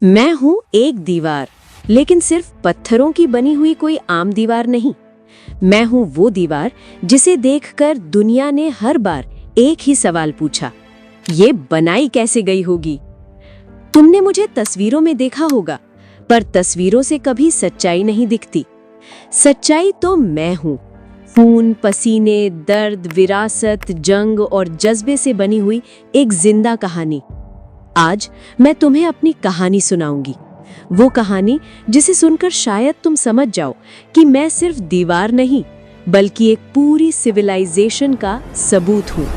मैं हूँ एक दीवार, लेकिन सिर्फ पत्थरों की बनी हुई कोई आम दीवार नहीं। मैं हूँ वो दीवार जिसे देखकर दुनिया ने हर बार एक ही सवाल पूछा, ये बनाई कैसे गई होगी। तुमने मुझे तस्वीरों में देखा होगा, पर तस्वीरों से कभी सच्चाई नहीं दिखती। सच्चाई तो मैं हूँ, खून, पसीने, दर्द, विरासत, जंग और जज्बे से बनी हुई एक जिंदा कहानी। आज मैं तुम्हें अपनी कहानी सुनाऊंगी, वो कहानी जिसे सुनकर शायद तुम समझ जाओ कि मैं सिर्फ दीवार नहीं, बल्कि एक पूरी सिविलाइजेशन का सबूत हूँ।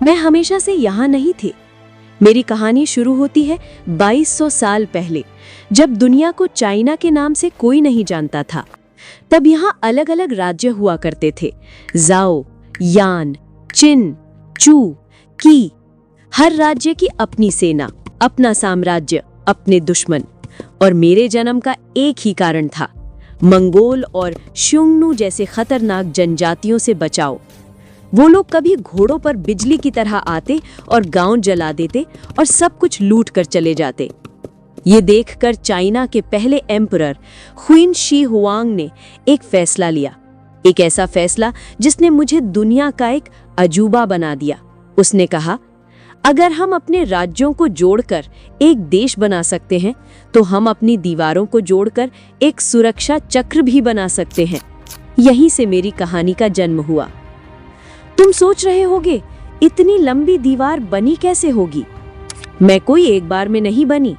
मैं हमेशा से यहाँ नहीं थी। मेरी कहानी शुरू होती है 2200 साल पहले, जब दुनिया को चाइना के नाम से कोई नहीं जानता था। तब यहाँ अलग अलग राज्य हुआ करते थे, जाओ, यान, चिन, चू, की। हर राज्य की अपनी सेना, अपना साम्राज्य, अपने दुश्मन। और मेरे जन्म का एक ही कारण था, मंगोल और श्युंगनू जैसे खतरनाक जनजातियों से बचाओ। वो लोग कभी घोड़ों पर बिजली की तरह आते और गांव जला देते और सब कुछ लूट कर चले जाते। ये देखकर चाइना के पहले एम्परर हुइन शी हुआंग ने एक फैसला लिया, एक ऐसा फैसला जिसने मुझे दुनिया का एक अजूबा बना दिया। उसने कहा, अगर हम अपने राज्यों को जोड़कर एक देश बना सकते हैं, तो हम अपनी दीवारों को जोड़कर एक सुरक्षा चक्र भी बना सकते हैं। यहीं से मेरी कहानी का जन्म हुआ। तुम सोच रहे होगे, इतनी लंबी दीवार बनी कैसे होगी? मैं कोई एक बार में नहीं बनी।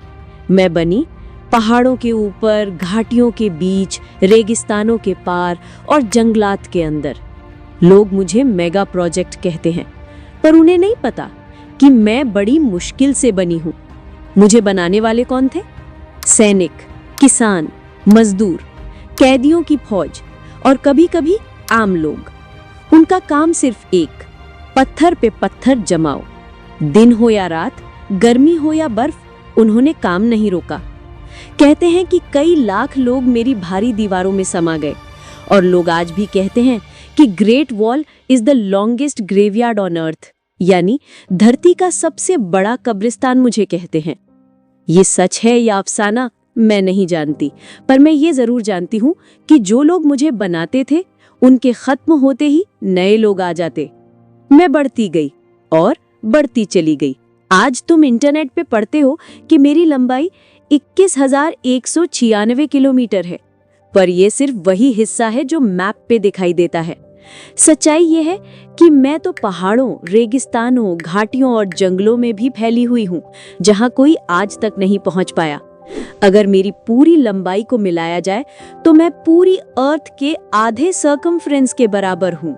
मैं बनी पहाड़ों के ऊपर, घाटियों के बीच, रेगिस्तानों के पार और जंगलात के अंदर। लोग मुझे मेगा प्रोजेक्ट कहते हैं, पर उन्हें नहीं पता कि मैं बड़ी मुश्किल से बनी हूँ। मुझे बनाने वाले कौन थे? सैनिक, किसान, मजदूर, कैदियों की फौज और कभी-कभी आम लोग। उनका काम सिर्फ एक, पत्थर पे पत्थर जमाओ। दिन हो या रात, गर्मी हो या बर्फ, उन्होंने काम नहीं रोका। कहते हैं कि कई लाख लोग मेरी भारी दीवारों में समा गए, और लोग आज भी कहते हैं कि great wall is the longest graveyard on earth, यानी धरती का सबसे बड़ा कब्रिस्तान मुझे कहते हैं। ये सच है या अफसाना मैं नहीं जानती, पर मैं ये जरूर जानती हूँ कि जो लोग मुझे बनाते थे, उनके खत्म होते ही नए लोग आ जाते। मैं बढ़ती गई और बढ़ती चली गई। आज तुम इंटरनेट पे पढ़ते हो कि मेरी लंबाई 21,196 किलोमीटर है, पर यह सिर्फ वही हिस्सा है जो मैप पे दिखाई देता है। सच्चाई यह है कि मैं तो पहाड़ों, रेगिस्तानों, घाटियों और जंगलों में भी फैली हुई हूँ, जहाँ कोई आज तक नहीं पहुँच पाया। अगर मेरी पूरी लंबाई को मिलाया जाए तो मैं पूरी अर्थ के आधे सर्कमफ्रेंस के बराबर हूँ।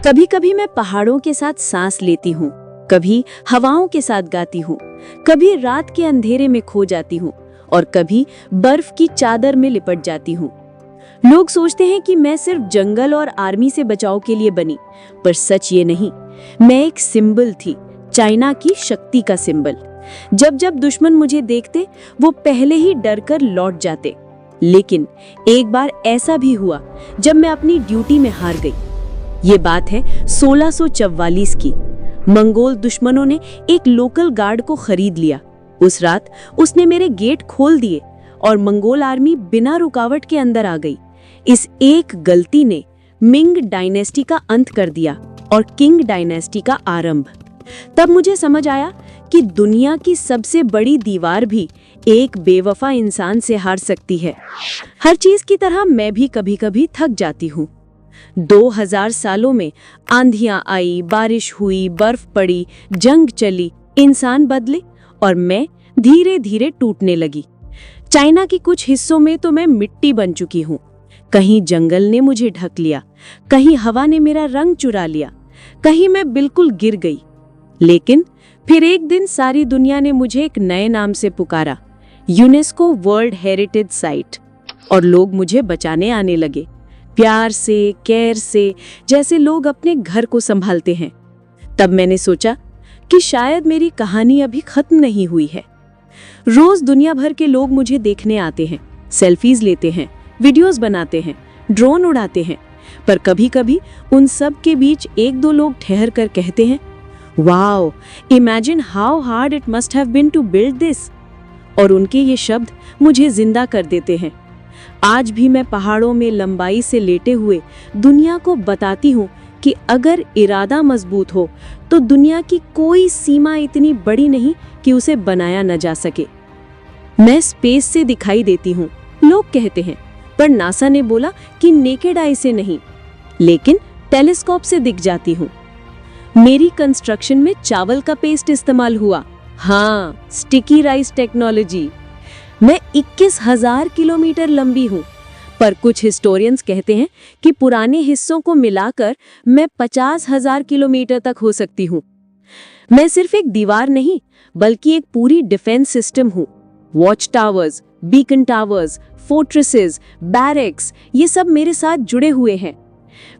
कभी-कभी मैं पहाड़ों के साथ सांस लेती हूँ, कभी हवाओं के साथ गाती हूँ, कभी रात के अंधेरे में खो जाती हूँ और कभी बर्फ की चादर में लिपट जाती हूँ। लोग सोचते हैं कि मैं सिर्फ जंगल और आर्मी से बचाव के लिए बनी, पर सच ये नहीं। मैं एक सिंबल थी, चाइना की शक्ति का सिंबल। जब जब दुश्मन मुझे देखते, वो पहले ही डरकर लौट जाते। लेकिन एक बार ऐसा भी हुआ जब मैं अपनी ड्यूटी में हार गई। ये बात है 1644 की। मंगोल दुश्मनों ने एक लोकल गार्ड को खरीद लिया। उस रात उसने मेरे गेट खोल दिए और मंगोल आर्मी बिना रुकावट के अंदर आ गई। इस एक गलती ने मिंग डायनेस्टी का अंत कर दिया और किंग डायनेस्टी का आरंभ। तब मुझे समझ आया कि दुनिया की सबसे बड़ी दीवार भी एक बेवफा इंसान से हार सकती है। हर चीज की तरह मैं भी कभी-कभी थक जाती हूँ। 2000 सालों में आंधियां आई, बारिश हुई, बर्फ पड़ी, जंग चली, इंसान बदले और मैं धीरे धीरे टूटने लगी। चाइना के कुछ हिस्सों में तो मैं मिट्टी बन चुकी हूँ। कहीं जंगल ने मुझे ढक लिया, कहीं हवा ने मेरा रंग चुरा लिया, कहीं मैं बिल्कुल गिर गई। लेकिन फिर एक दिन सारी दुनिया ने मुझे एक नए नाम से पुकारा, यूनेस्को वर्ल्ड हेरिटेज साइट, और लोग मुझे बचाने आने लगे, प्यार से, केयर से, जैसे लोग अपने घर को संभालते हैं। तब मैंने सोचा कि शायद मेरी कहानी अभी खत्म नहीं हुई है। रोज दुनिया भर के लोग मुझे देखने आते हैं, सेल्फीज लेते हैं, वीडियोस बनाते हैं, ड्रोन उड़ाते हैं, पर कभी-कभी उन सब के बीच एक दो लोग ठहर कर कहते हैं, wow, imagine how hard it must have been to build this. और उनके ये शब्द मुझे जिंदा कर देते हैं। आज भी मैं पहाड़ों में लंबाई से लेटे हुए दुनिया को बताती हूँ कि अगर इरादा मजबूत हो तो दुनिया की कोई सीमा इतनी बड़ी नहीं कि उसे बनाया न जा सके। मैं स्पेस से दिखाई देती हूँ, लोग कहते हैं, पर नासा ने बोला कि नेकेड आई से नहीं, लेकिन टेलीस्कोप से दिख जाती हूँ। मेरी कंस्ट्रक्शन में चावल का पेस्ट इस्तेमाल हुआ, हाँ, स्टिकी राइस टेक्नोलॉजी। मैं 21,000 किलोमीटर लंबी हूँ, पर कुछ हिस्टोरियंस कहते हैं कि पुराने हिस्सों को मिलाकर मैं 50,000 किलोमीटर तक हो सकती हूँ। मैं सिर्फ एक दीवार नहीं, बल्कि एक पूरी डिफेंस सिस्टम हूँ। Watch towers, beacon towers, fortresses, barracks, ये सब मेरे साथ जुड़े हुए हैं।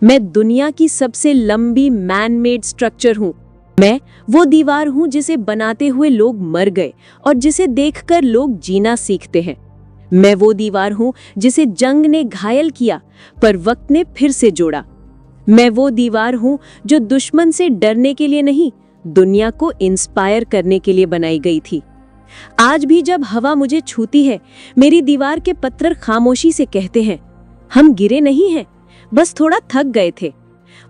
मैं दुनिया की सबसे लंबी मैन मेड स्ट्रक्चर हूँ। मैं वो दीवार हूँ जिसे बनाते हुए लोग मर गए और जिसे देखकर लोग जीना सीखते हैं। मैं वो दीवार हूँ जिसे जंग ने घायल किया पर वक्त ने फिर से जोड़ा। मैं वो दीवार हूँ जो दुश्मन से डरने के लिए नहीं, दुनिया को इंस्पायर करने के लिए बनाई गई थी। आज भी जब हवा मुझे छूती है, मेरी दीवार के पत्थर खामोशी से कहते हैं, हम गिरे नहीं हैं, बस थोड़ा थक गए थे।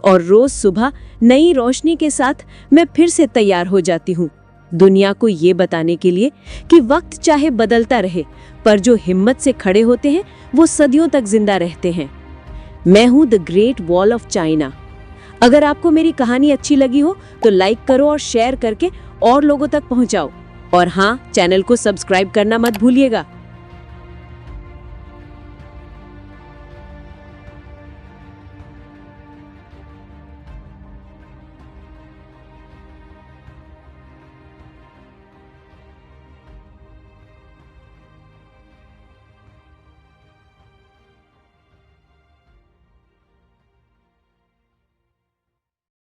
और रोज सुबह नई रोशनी के साथ मैं फिर से तैयार हो जाती हूँ, दुनिया को ये बताने के लिए कि वक्त चाहे बदलता रहे, पर जो हिम्मत से खड़े होते हैं वो सदियों तक जिंदा रहते हैं। मैं हूँ the great wall of China. अगर आपको मेरी कहानी अच्छी लगी हो तो लाइक करो और शेयर करके और लोगों तक पहुंचाओ। और हाँ, चैनल को सब्सक्राइब करना मत भूलिएगा।